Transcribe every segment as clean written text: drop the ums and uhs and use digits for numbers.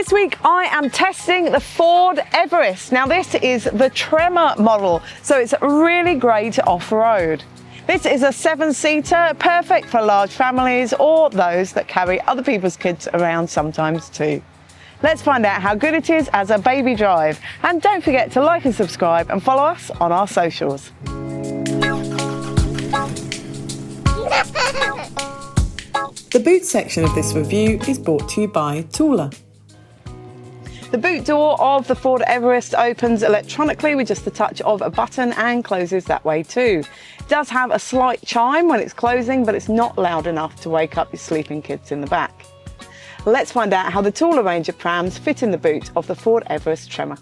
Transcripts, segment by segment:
This week I am testing the Ford Everest. Now this is the Tremor model, so it's really great off-road. This is a 7-seater, perfect for large families or those that carry other people's kids around sometimes too. Let's find out how good it is as a baby drive. And don't forget to like and subscribe and follow us on our socials. The boot section of this review is brought to you by Thule. The boot door of the Ford Everest opens electronically with just the touch of a button and closes that way too. It does have a slight chime when it's closing, but it's not loud enough to wake up your sleeping kids in the back. Let's find out how the Thule range of prams fit in the boot of the Ford Everest Tremor.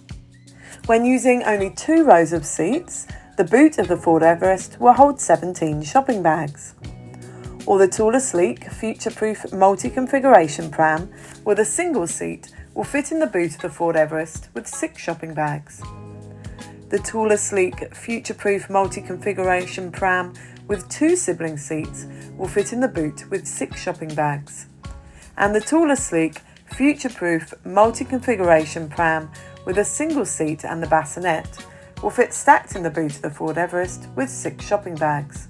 When using only 2 rows of seats, the boot of the Ford Everest will hold 17 shopping bags. Or the Thule sleek, future-proof multi-configuration pram with a single seat will fit in the boot of the Ford Everest with 6 shopping bags. The Thule sleek, future-proof multi-configuration pram with 2 sibling seats will fit in the boot with 6 shopping bags. And the Thule sleek, future-proof multi-configuration pram with a single seat and the bassinet will fit stacked in the boot of the Ford Everest with 6 shopping bags.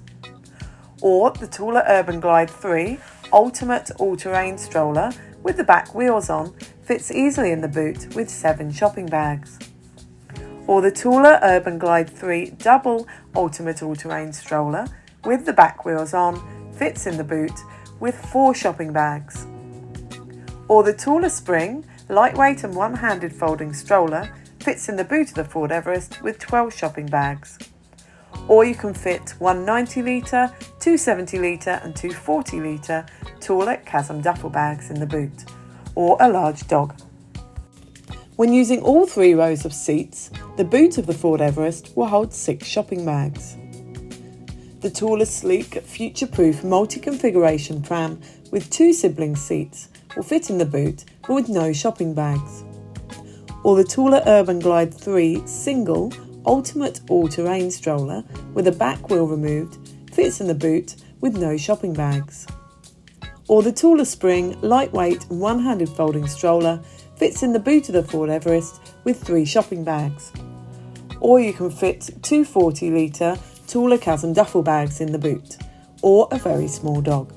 Or the Thule Urban Glide 3 Ultimate All-Terrain Stroller with the back wheels on fits easily in the boot with 7 shopping bags. Or the Thule Urban Glide 3 Double Ultimate All-Terrain Stroller with the back wheels on fits in the boot with 4 shopping bags. Or the Thule Spring Lightweight and One-Handed Folding Stroller fits in the boot of the Ford Everest with 12 shopping bags. Or you can fit 1 90-litre, 2 70-litre and 2 40-litre Thule Chasm duffel bags in the boot, or a large dog. When using all 3 rows of seats, the boot of the Ford Everest will hold 6 shopping bags. The Thule sleek, future-proof multi-configuration pram with 2 sibling seats will fit in the boot but with no shopping bags. Or the Thule Urban Glide 3 single Ultimate All-Terrain Stroller with a back wheel removed fits in the boot with no shopping bags. Or the Thule Spring Lightweight and One-Handed Folding Stroller fits in the boot of the Ford Everest with 3 shopping bags. Or you can fit 2 40-litre Thule Chasm duffel bags in the boot, or a very small dog.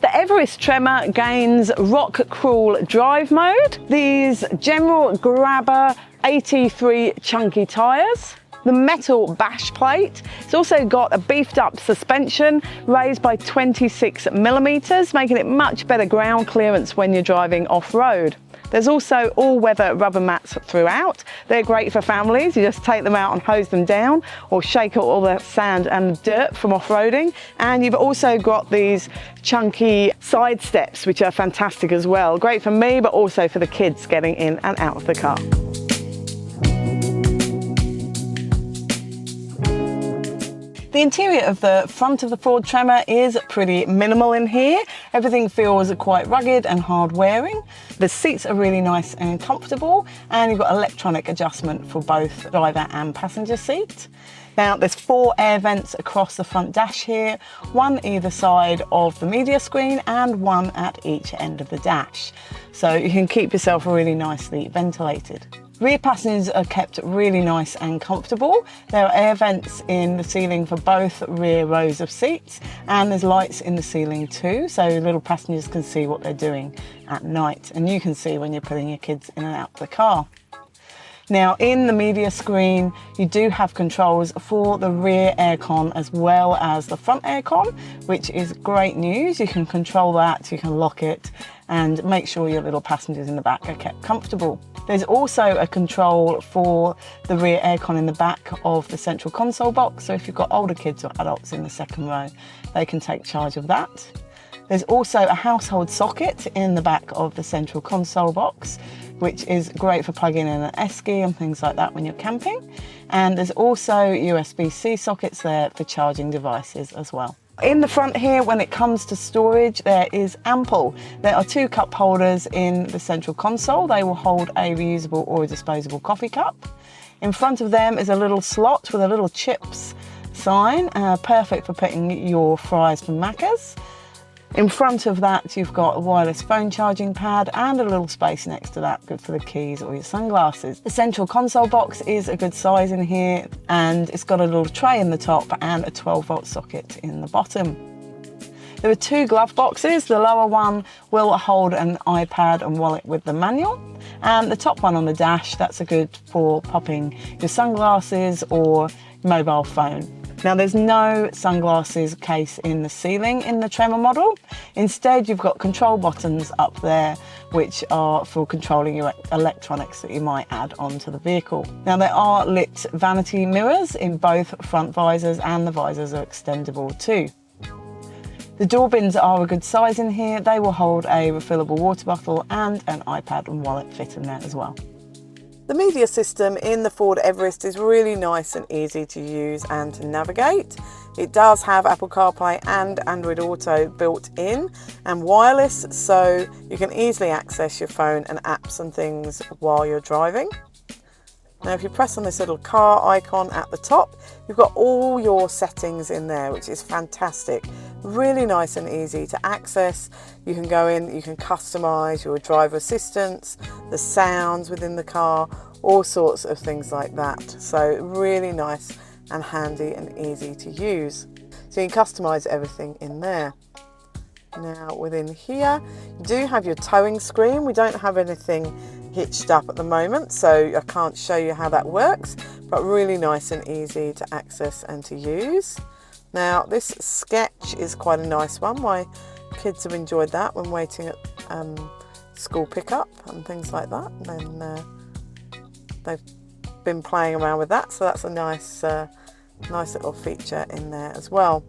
The Everest Tremor gains rock crawl drive mode, these general grabber 83 chunky tyres, the metal bash plate. It's also got a beefed up suspension raised by 26mm, making it much better ground clearance when you're driving off-road. There's also all-weather rubber mats throughout. They're great for families. You just take them out and hose them down or shake out all the sand and dirt from off-roading. And you've also got these chunky side steps, which are fantastic as well. Great for me, but also for the kids getting in and out of the car. The interior of the front of the Ford Tremor is pretty minimal in here. Everything feels quite rugged and hard wearing. The seats are really nice and comfortable, and you've got electronic adjustment for both driver and passenger seat. Now there's 4 air vents across the front dash here, 1 either side of the media screen and 1 at each end of the dash. So you can keep yourself really nicely ventilated. Rear passengers are kept really nice and comfortable. There are air vents in the ceiling for both rear rows of seats, and there's lights in the ceiling too, so little passengers can see what they're doing at night, and you can see when you're putting your kids in and out of the car. Now in the media screen you do have controls for the rear aircon as well as the front aircon, which is great news. You can control that, you can lock it and make sure your little passengers in the back are kept comfortable. There's also a control for the rear aircon in the back of the central console box, so if you've got older kids or adults in the second row, they can take charge of that. There's also a household socket in the back of the central console box, which is great for plugging in an esky and things like that when you're camping. And there's also USB-C sockets there for charging devices as well. In the front here, when it comes to storage, there is ample. There are 2 cup holders in the central console. They will hold a reusable or a disposable coffee cup. In front of them is a little slot with a little chips sign, perfect for putting your fries from Macca's. In front of that, you've got a wireless phone charging pad and a little space next to that, good for the keys or your sunglasses. The central console box is a good size in here, and it's got a little tray in the top and a 12-volt socket in the bottom. There are two glove boxes. The lower one will hold an iPad and wallet with the manual, and the top one on the dash, that's a good for popping your sunglasses or mobile phone. Now there's no sunglasses case in the ceiling in the Tremor model. Instead, you've got control buttons up there which are for controlling your electronics that you might add onto the vehicle. Now there are lit vanity mirrors in both front visors, and the visors are extendable too. The door bins are a good size in here. They will hold a refillable water bottle, and an iPad and wallet fit in there as well. The media system in the Ford Everest is really nice and easy to use and to navigate. It does have Apple CarPlay and Android Auto built in and wireless, so you can easily access your phone and apps and things while you're driving. Now if you press on this little car icon at the top, you've got all your settings in there, which is fantastic. Really nice and easy to access. You can go in, you can customize your driver assistance, the sounds within the car, all sorts of things like that. So really nice and handy and easy to use. So you can customize everything in there. Now within here, you do have your towing screen. We don't have anything hitched up at the moment, so I can't show you how that works, but really nice and easy to access and to use. Now this sketch is quite a nice one. My kids have enjoyed that when waiting at school pickup and things like that, and then they've been playing around with that, so that's a nice little feature in there as well.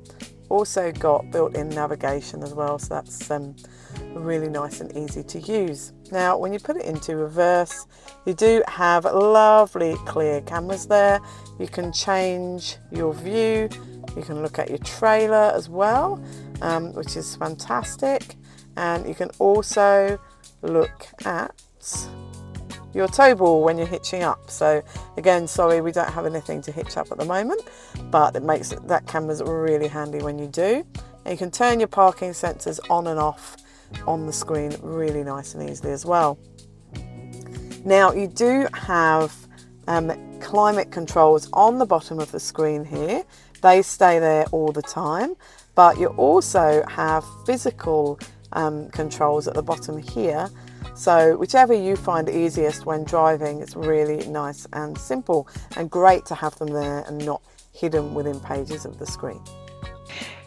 Also got built-in navigation as well, so that's really nice and easy to use. Now when you put it into reverse, you do have lovely clear cameras there. You can change your view, you can look at your trailer as well, which is fantastic, and you can also look at your tow ball when you're hitching up. So again, sorry, we don't have anything to hitch up at the moment, but it makes that camera's really handy when you do. And you can turn your parking sensors on and off on the screen really nice and easily as well. Now you do have climate controls on the bottom of the screen here. They stay there all the time, but you also have physical controls at the bottom here. So whichever you find easiest when driving, it's really nice and simple, and great to have them there and not hidden within pages of the screen.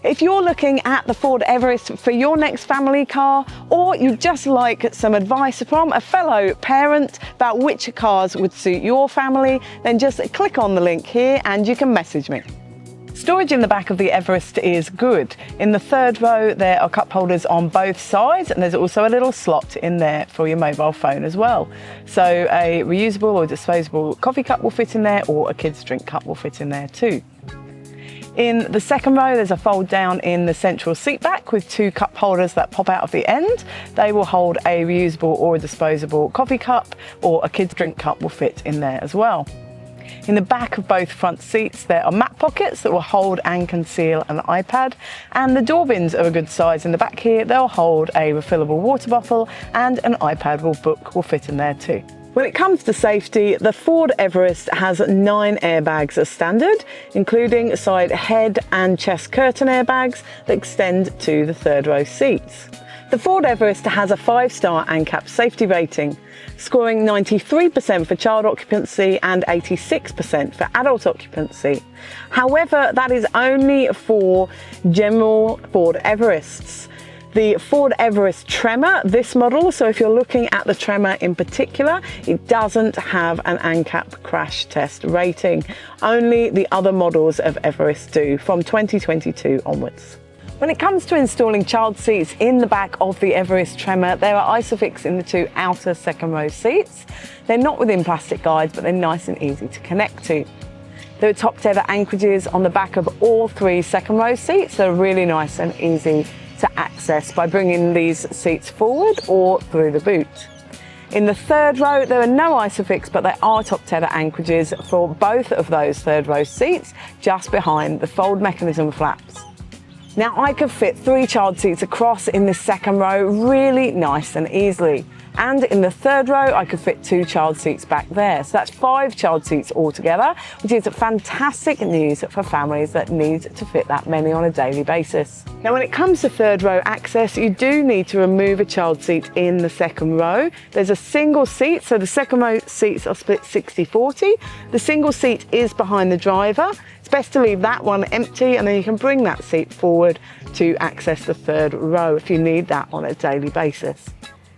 If you're looking at the Ford Everest for your next family car, or you'd just like some advice from a fellow parent about which cars would suit your family, then just click on the link here and you can message me. Storage in the back of the Everest is good. In the third row there are cup holders on both sides, and there's also a little slot in there for your mobile phone as well. So a reusable or disposable coffee cup will fit in there, or a kid's drink cup will fit in there too. In the second row there's a fold down in the central seat back with two cup holders that pop out of the end. They will hold a reusable or a disposable coffee cup, or a kid's drink cup will fit in there as well. In the back of both front seats there are map pockets that will hold and conceal an iPad, and the door bins are a good size in the back here. They'll hold a refillable water bottle, and an iPad will fit in there too. When it comes to safety, the Ford Everest has 9 airbags as standard, including side head and chest curtain airbags that extend to the third row seats. The Ford Everest has a 5-star ANCAP safety rating, scoring 93% for child occupancy and 86% for adult occupancy. However, that is only for general Ford Everests. The Ford Everest Tremor, this model, so if you're looking at the Tremor in particular, it doesn't have an ANCAP crash test rating. Only the other models of Everest do, from 2022 onwards. When it comes to installing child seats in the back of the Everest Tremor, there are Isofix in the 2 outer second row seats. They're not within plastic guides, but they're nice and easy to connect to. There are top tether anchorages on the back of all 3 second row seats. They're really nice and easy to access by bringing these seats forward or through the boot. In the third row, there are no Isofix, but there are top tether anchorages for both of those third row seats, just behind the fold mechanism flaps. Now I could fit 3 child seats across in the second row really nice and easily. And in the third row, I could fit 2 child seats back there. So that's 5 child seats altogether, which is fantastic news for families that need to fit that many on a daily basis. Now, when it comes to third row access, you do need to remove a child seat in the second row. There's a single seat, so the second row seats are split 60-40. The single seat is behind the driver. It's best to leave that one empty, and then you can bring that seat forward to access the third row if you need that on a daily basis.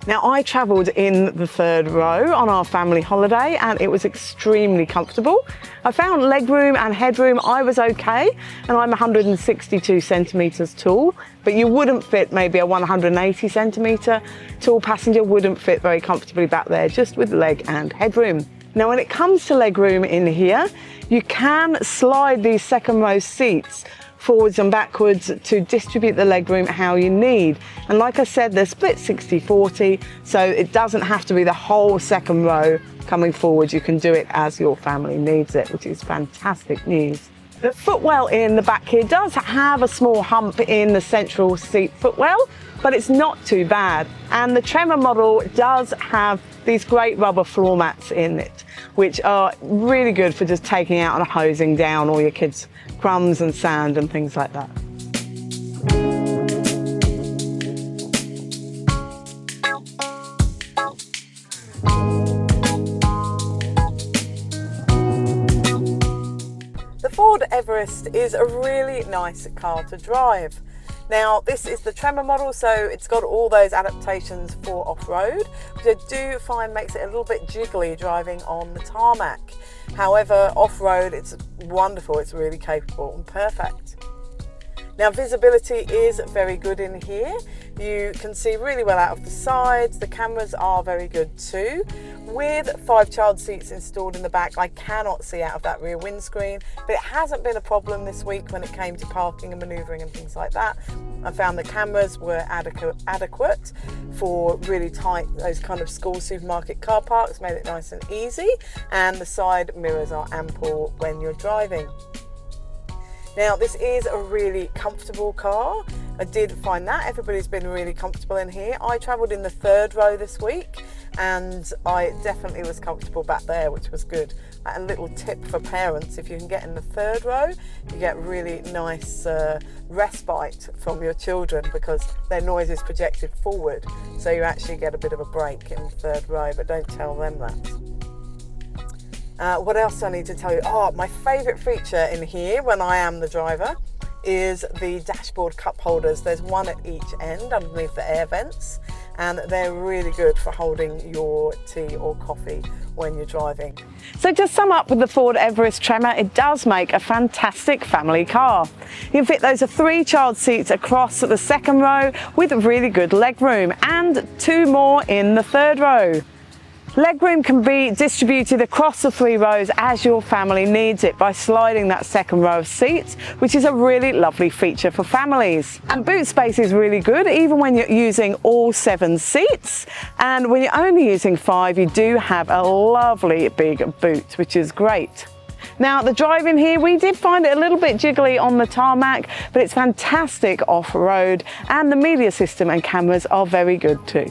Now, I travelled in the third row on our family holiday and it was extremely comfortable. I found legroom and headroom, I was okay, and I'm 162 centimetres tall, but you wouldn't fit maybe a 180 centimetre tall passenger wouldn't fit very comfortably back there, just with leg and headroom. Now, when it comes to legroom in here, you can slide these second row seats forwards and backwards to distribute the legroom how you need. And like I said, they're split 60-40, so it doesn't have to be the whole second row coming forward. You can do it as your family needs it, which is fantastic news. The footwell in the back here does have a small hump in the central seat footwell, but it's not too bad. And the Tremor model does have these great rubber floor mats in it, which are really good for just taking out and hosing down all your kids' crumbs and sand and things like that. The Ford Everest is a really nice car to drive. Now, this is the Tremor model, so it's got all those adaptations for off-road, which I do find makes it a little bit jiggly driving on the tarmac. However, off-road, it's wonderful, it's really capable and perfect. Now, visibility is very good in here. You can see really well out of the sides. The cameras are very good too. With 5 child seats installed in the back, I cannot see out of that rear windscreen, but it hasn't been a problem this week when it came to parking and manoeuvring and things like that. I found the cameras were adequate for really tight, those kind of school supermarket car parks, made it nice and easy, and the side mirrors are ample when you're driving. Now, this is a really comfortable car. I did find that everybody's been really comfortable in here. I travelled in the third row this week and I definitely was comfortable back there, which was good. A little tip for parents: if you can get in the third row, you get really nice respite from your children because their noise is projected forward, so you actually get a bit of a break in the third row, but don't tell them that. What else do I need to tell you? Oh, my favourite feature in here when I am the driver is the dashboard cup holders. There's one at each end underneath the air vents, and they're really good for holding your tea or coffee when you're driving. So to sum up with the Ford Everest Tremor, it does make a fantastic family car. You can fit those 3 child seats across the second row with really good legroom and 2 more in the third row. Legroom can be distributed across the 3 rows as your family needs it by sliding that second row of seats, which is a really lovely feature for families. And boot space is really good even when you're using all 7 seats, and when you're only using 5 you do have a lovely big boot, which is great. Now, the drive in here, we did find it a little bit jiggly on the tarmac, but it's fantastic off-road, and the media system and cameras are very good too.